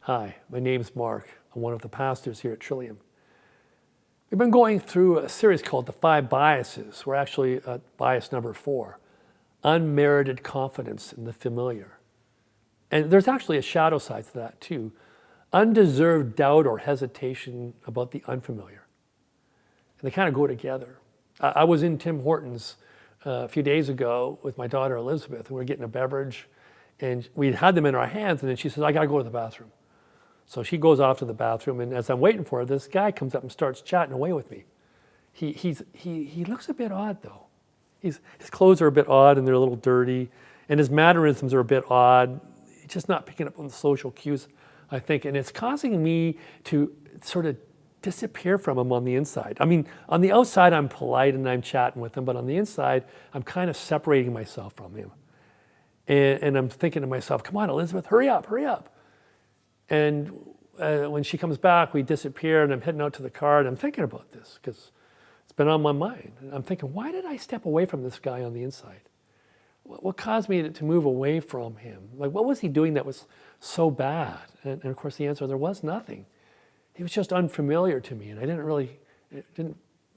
Hi, my name's Mark. I'm one of the pastors here at Trillium. We've been going through a series called The Five Biases. We're actually at bias number 4, unmerited confidence in the familiar. And there's actually a shadow side to that too, undeserved doubt or hesitation about the unfamiliar. And they kind of go together. I was in Tim Hortons a few days ago with my daughter Elizabeth, and we were getting a beverage, and we had them in our hands, and then she says, I gotta go to the bathroom. So she goes off to the bathroom, and as I'm waiting for her, this guy comes up and starts chatting away with me. He looks a bit odd though. His clothes are a bit odd and they're a little dirty, and his mannerisms are a bit odd. He's just not picking up on the social cues, I think, and it's causing me to sort of disappear from him on the inside. I mean, on the outside I'm polite and I'm chatting with him, but on the inside I'm kind of separating myself from him. And I'm thinking to myself, come on, Elizabeth, hurry up, hurry up. And when she comes back, we disappear, and I'm heading out to the car, and I'm thinking about this because it's been on my mind. And I'm thinking, why did I step away from this guy on the inside? What caused me to move away from him? Like, what was he doing that was so bad? And of course, the answer, there was nothing. He was just unfamiliar to me, and I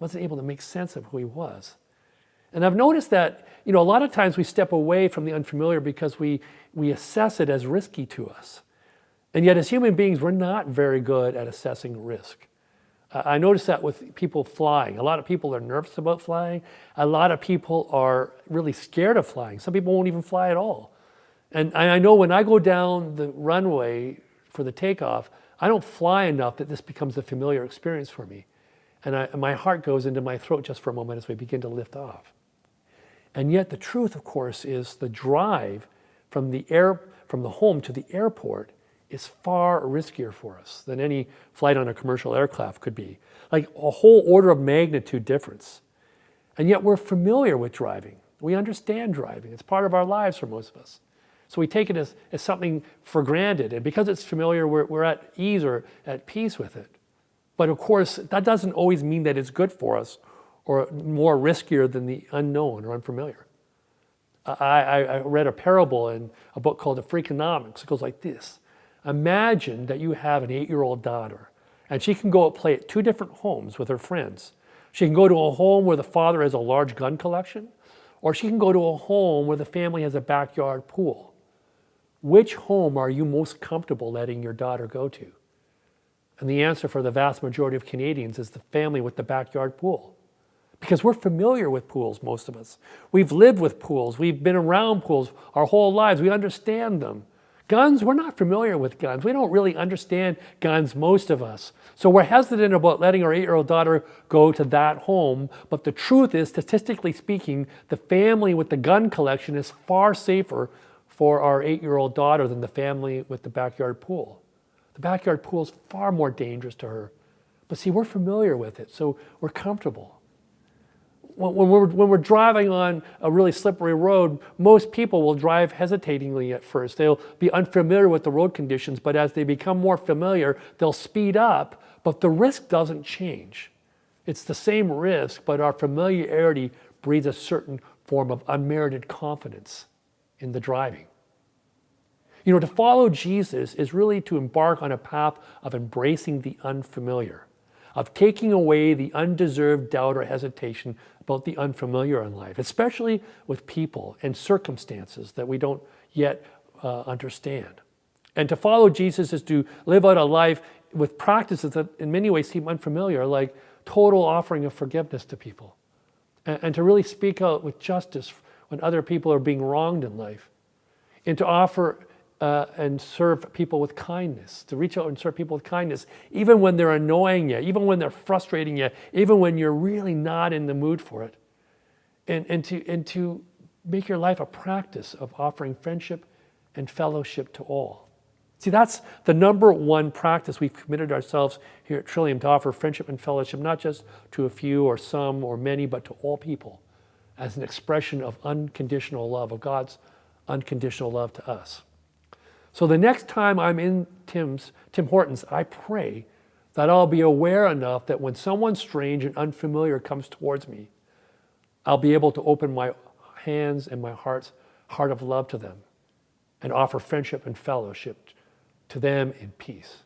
wasn't able to make sense of who he was. And I've noticed that, a lot of times we step away from the unfamiliar because we assess it as risky to us. And yet as human beings, we're not very good at assessing risk. I notice that with people flying. A lot of people are nervous about flying. A lot of people are really scared of flying. Some people won't even fly at all. And I know when I go down the runway for the takeoff, I don't fly enough that this becomes a familiar experience for me. And my heart goes into my throat just for a moment as we begin to lift off. And yet the truth, of course, is the drive from the home to the airport is far riskier for us than any flight on a commercial aircraft could be. Like a whole order of magnitude difference. And yet we're familiar with driving. We understand driving. It's part of our lives for most of us. So we take it as something for granted. And because it's familiar, we're at ease or at peace with it. But of course, that doesn't always mean that it's good for us or more riskier than the unknown or unfamiliar. I read a parable in a book called The Freakonomics. It goes like this. Imagine that you have an 8-year-old daughter, and she can go and play at 2 different homes with her friends. She can go to a home where the father has a large gun collection, or she can go to a home where the family has a backyard pool. Which home are you most comfortable letting your daughter go to? And the answer for the vast majority of Canadians is the family with the backyard pool. Because we're familiar with pools, most of us. We've lived with pools. We've been around pools our whole lives. We understand them. Guns, we're not familiar with guns. We don't really understand guns, most of us. So we're hesitant about letting our 8-year-old daughter go to that home. But the truth is, statistically speaking, the family with the gun collection is far safer for our 8-year-old daughter than the family with the backyard pool. The backyard pool is far more dangerous to her. But see, we're familiar with it, so we're comfortable. When we're driving on a really slippery road, most people will drive hesitatingly at first. They'll be unfamiliar with the road conditions, but as they become more familiar, they'll speed up, but the risk doesn't change. It's the same risk, but our familiarity breeds a certain form of unmerited confidence in the driving. To follow Jesus is really to embark on a path of embracing the unfamiliar, of taking away the undeserved doubt or hesitation about the unfamiliar in life, especially with people and circumstances that we don't yet understand. And to follow Jesus is to live out a life with practices that in many ways seem unfamiliar, like total offering of forgiveness to people, and to really speak out with justice when other people are being wronged in life, and to offer and serve people with kindness, to reach out and serve people with kindness, even when they're annoying you, even when they're frustrating you, even when you're really not in the mood for it. And to make your life a practice of offering friendship and fellowship to all. See, that's the number one practice we've committed ourselves here at Trillium, to offer friendship and fellowship, not just to a few or some or many, but to all people, as an expression of unconditional love, of God's unconditional love to us. So the next time I'm in Tim Hortons, I pray that I'll be aware enough that when someone strange and unfamiliar comes towards me, I'll be able to open my hands and my heart of love to them and offer friendship and fellowship to them in peace.